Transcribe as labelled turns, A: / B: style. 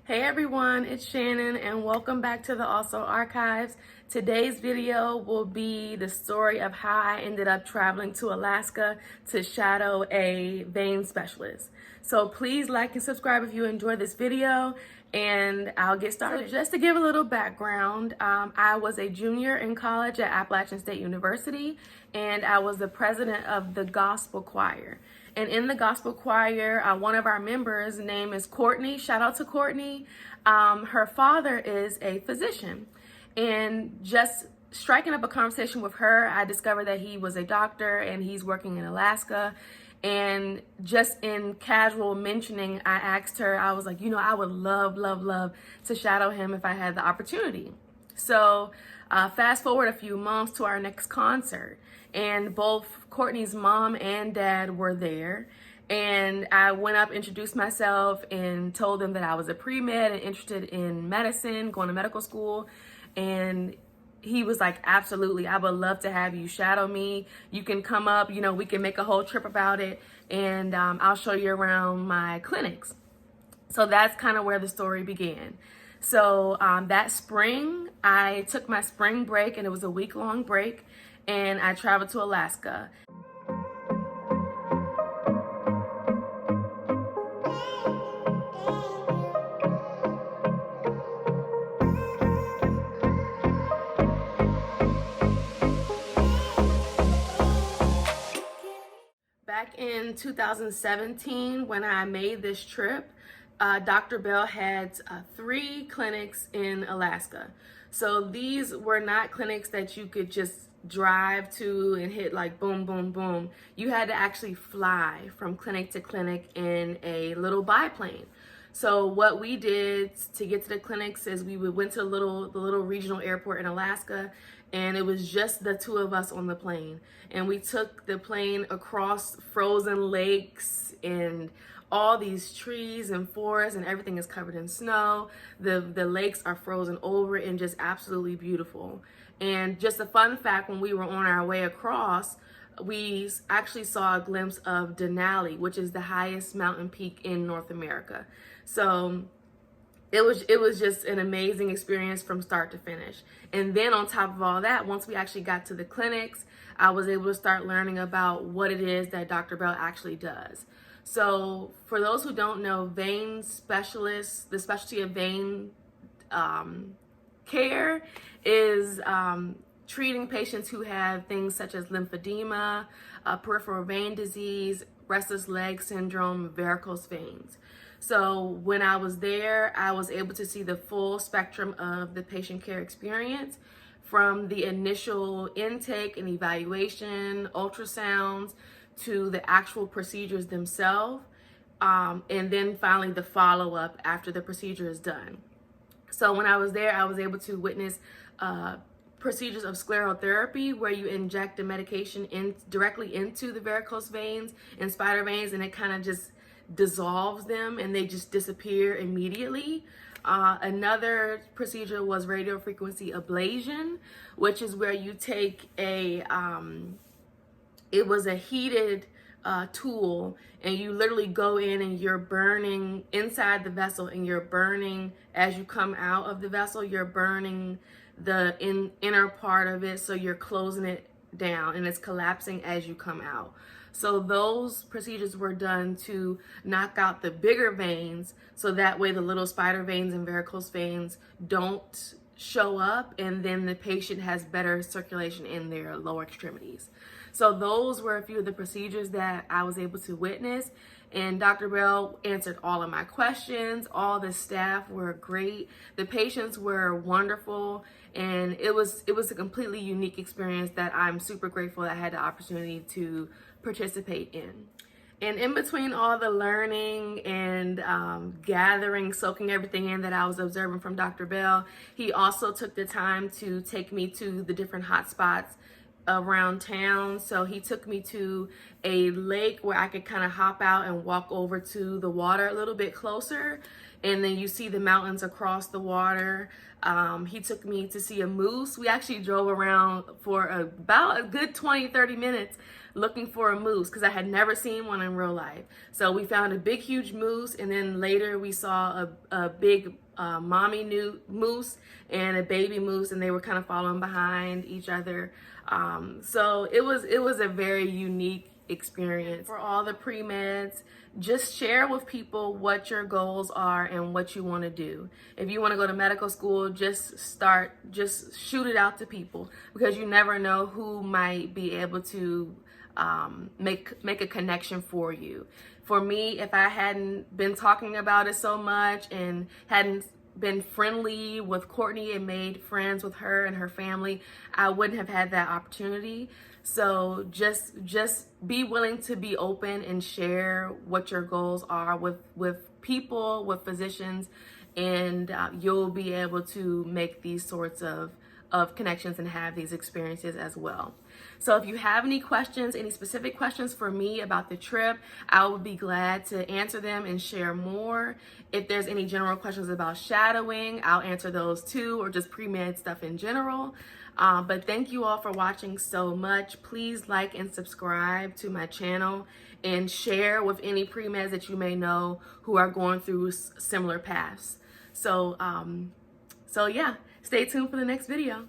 A: Hey everyone, it's Shannon and welcome back to the Also Archives. Today's video will be the story of how I ended up traveling to Alaska to shadow a vein specialist. So please like and subscribe if you enjoyed this video and I'll get started. So just to give a little background, I was a junior in college at Appalachian State University and I was the president of the gospel choir. And in the gospel choir, one of our members' name is Courtney. Shout out to Courtney. Her father is a physician. And just striking up a conversation with her, I discovered that he was a doctor and he's working in Alaska. And just in casual mentioning, I asked her, I was like, I would love to shadow him if I had the opportunity. So fast forward a few months to our next concert, and both Courtney's mom and dad were there. And I went up, introduced myself, and told them that I was a pre-med and interested in medicine, going to medical school. And he was like, absolutely, I would love to have you shadow me. You can come up, we can make a whole trip about it, and I'll show you around my clinics. So that's kind of where the story began. So that spring, I took my spring break, and it was a week-long break, and I traveled to Alaska. Back in 2017, when I made this trip, Dr. Bell had 3 clinics in Alaska. So these were not clinics that you could just drive to and hit like boom, boom, boom. You had to actually fly from clinic to clinic in a little biplane. So what we did to get to the clinics is we went to the little regional airport in Alaska, and it was just the 2 of us on the plane. And we took the plane across frozen lakes and all these trees and forests, and everything is covered in snow. The lakes are frozen over and just absolutely beautiful. And just a fun fact, when we were on our way across, we actually saw a glimpse of Denali, which is the highest mountain peak in North America. So it was just an amazing experience from start to finish. And then on top of all that, once we actually got to the clinics, I was able to start learning about what it is that Dr. Bell actually does. So for those who don't know, vein specialists, the specialty of vein care is treating patients who have things such as lymphedema, peripheral vein disease, restless leg syndrome, varicose veins. So when I was there, I was able to see the full spectrum of the patient care experience, from the initial intake and evaluation, ultrasounds, to the actual procedures themselves, and then finally the follow-up after the procedure is done. So when I was there, I was able to witness procedures of sclerotherapy, where you inject the medication directly into the varicose veins and spider veins, and it kind of just dissolves them and they just disappear immediately. Another procedure was radiofrequency ablation, which is where you take it was a heated tool, and you literally go in and you're burning inside the vessel, and you're burning as you come out of the vessel, you're burning the inner part of it, so you're closing it down and it's collapsing as you come out. So those procedures were done to knock out the bigger veins, so that way the little spider veins and varicose veins don't show up, and then the patient has better circulation in their lower extremities. So those were a few of the procedures that I was able to witness, and Dr. Bell answered all of my questions. All the staff were great. The patients were wonderful, and it was a completely unique experience that I'm super grateful that I had the opportunity to participate in. And in between all the learning and gathering, soaking everything in that I was observing from Dr. Bell, he also took the time to take me to the different hot spots around town. So he took me to a lake where I could kind of hop out and walk over to the water a little bit closer, and then you see the mountains across the water. He took me to see a moose. We actually drove around for about a good 20-30 minutes looking for a moose because I had never seen one in real life. So we found a big, huge moose, and then later we saw a big mommy moose and a baby moose, and they were kind of following behind each other. So it was a very unique experience. For all the pre-meds, just share with people what your goals are and what you want to do. If you want to go to medical school, just shoot it out to people, because you never know who might be able to make a connection for you. For me, if I hadn't been talking about it so much and hadn't been friendly with Courtney and made friends with her and her family, I wouldn't have had that opportunity. So just be willing to be open and share what your goals are with people, with physicians, and you'll be able to make these sorts of connections and have these experiences as well. So if you have any questions, any specific questions for me about the trip, I would be glad to answer them and share more. If there's any general questions about shadowing, I'll answer those too, or just pre-med stuff in general. But thank you all for watching so much. Please like and subscribe to my channel and share with any pre-meds that you may know who are going through similar paths. So yeah, stay tuned for the next video.